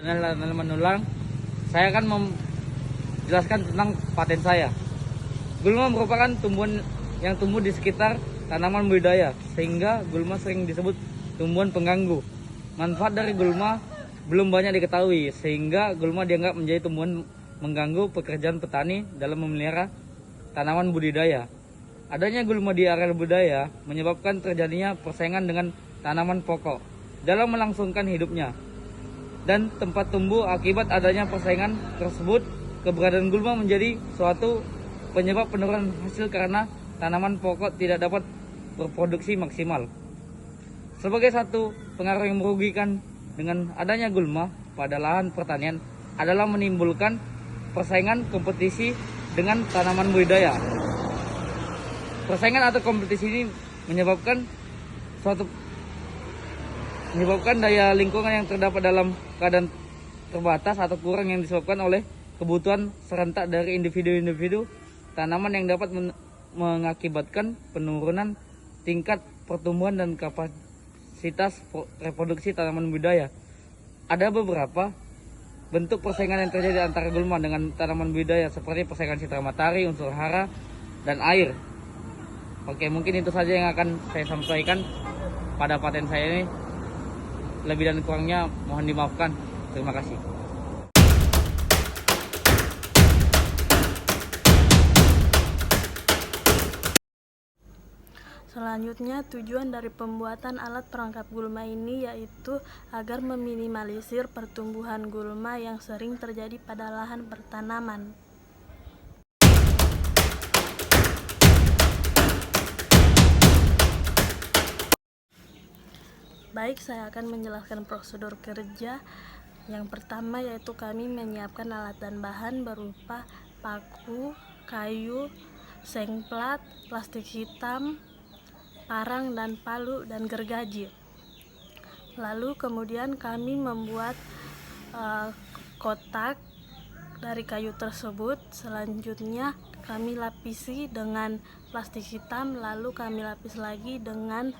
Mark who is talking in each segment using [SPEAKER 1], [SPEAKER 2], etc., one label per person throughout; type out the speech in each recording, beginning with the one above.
[SPEAKER 1] Tanaman ulang, saya akan menjelaskan tentang paten saya. Gulma merupakan tumbuhan yang tumbuh di sekitar tanaman budidaya, sehingga gulma sering disebut tumbuhan pengganggu. Manfaat dari gulma belum banyak diketahui, sehingga gulma dianggap menjadi tumbuhan mengganggu pekerjaan petani dalam memelihara tanaman budidaya. Adanya gulma di area budidaya menyebabkan terjadinya persaingan dengan tanaman pokok dalam melangsungkan hidupnya dan tempat tumbuh. Akibat adanya persaingan tersebut, keberadaan gulma menjadi suatu penyebab penurunan hasil karena tanaman pokok tidak dapat berproduksi maksimal. Sebagai satu pengaruh yang merugikan dengan adanya gulma pada lahan pertanian adalah menimbulkan persaingan kompetisi dengan tanaman budidaya. Persaingan atau kompetisi ini menyebabkan daya lingkungan yang terdapat dalam keadaan terbatas atau kurang yang disebabkan oleh kebutuhan serentak dari individu-individu tanaman yang dapat mengakibatkan penurunan tingkat pertumbuhan dan kapasitas reproduksi tanaman budidaya. Ada beberapa bentuk persaingan yang terjadi antara gulma dengan tanaman budidaya seperti persaingan sinar matahari, unsur hara, dan air. Oke, mungkin itu saja yang akan saya sampaikan pada paten saya ini. Lebih dan kurangnya mohon dimaafkan. Terima kasih.
[SPEAKER 2] Selanjutnya, tujuan dari pembuatan alat perangkap gulma ini yaitu agar meminimalisir pertumbuhan gulma yang sering terjadi pada lahan pertanaman. Baik, saya akan menjelaskan prosedur kerja. Yang pertama yaitu kami menyiapkan alat dan bahan berupa paku, kayu, seng plat, plastik hitam, parang dan palu, dan gergaji. Lalu kemudian kami membuat kotak dari kayu tersebut. Selanjutnya kami lapisi dengan plastik hitam, lalu kami lapis lagi dengan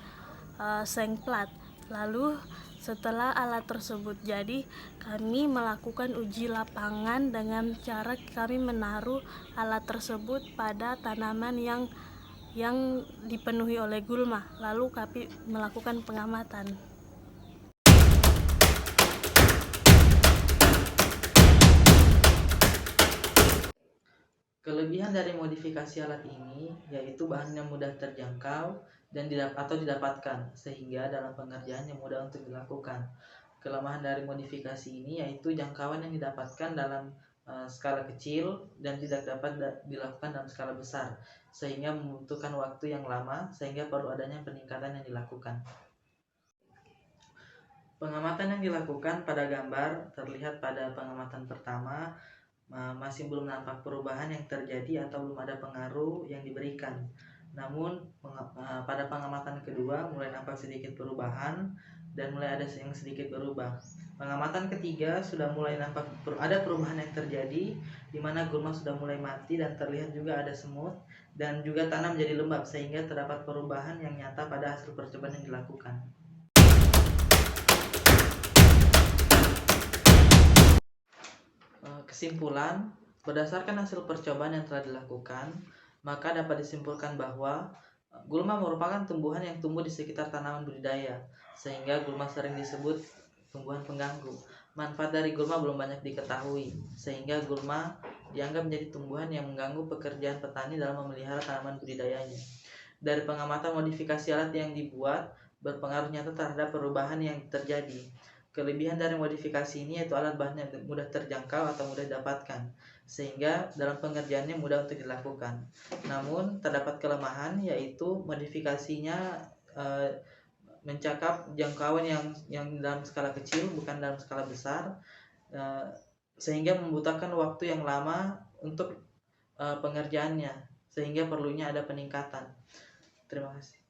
[SPEAKER 2] seng plat. Lalu setelah alat tersebut jadi, kami melakukan uji lapangan dengan cara kami menaruh alat tersebut pada tanaman yang dipenuhi oleh gulma, lalu kami melakukan pengamatan.
[SPEAKER 3] Kelebihan dari modifikasi alat ini yaitu bahannya mudah terjangkau dan didapatkan, sehingga dalam pengerjaannya mudah untuk dilakukan. Kelemahan dari modifikasi ini yaitu jangkauan yang didapatkan dalam skala kecil dan tidak dapat dilakukan dalam skala besar, sehingga membutuhkan waktu yang lama, sehingga perlu adanya peningkatan yang dilakukan. Pengamatan yang dilakukan pada gambar terlihat pada pengamatan pertama masih belum nampak perubahan yang terjadi atau belum ada pengaruh yang diberikan. Namun pada pengamatan kedua mulai nampak sedikit perubahan dan mulai ada yang sedikit berubah. Pengamatan ketiga sudah mulai nampak ada perubahan yang terjadi, di mana gulma sudah mulai mati dan terlihat juga ada semut dan juga tanah menjadi lembab, sehingga terdapat perubahan yang nyata pada hasil percobaan yang dilakukan. Kesimpulan, berdasarkan hasil percobaan yang telah dilakukan, maka dapat disimpulkan bahwa gulma merupakan tumbuhan yang tumbuh di sekitar tanaman budidaya, sehingga gulma sering disebut tumbuhan pengganggu. Manfaat dari gulma belum banyak diketahui, sehingga gulma dianggap menjadi tumbuhan yang mengganggu pekerjaan petani dalam memelihara tanaman budidayanya. Dari pengamatan modifikasi alat yang dibuat berpengaruh nyata terhadap perubahan yang terjadi. Kelebihan dari modifikasi ini yaitu alat bahannya mudah terjangkau atau mudah didapatkan, sehingga dalam pengerjaannya mudah untuk dilakukan. Namun terdapat kelemahan yaitu modifikasinya mencakup jangkauan yang dalam skala kecil, bukan dalam skala besar, sehingga membutuhkan waktu yang lama untuk pengerjaannya, sehingga perlunya ada peningkatan. Terima kasih.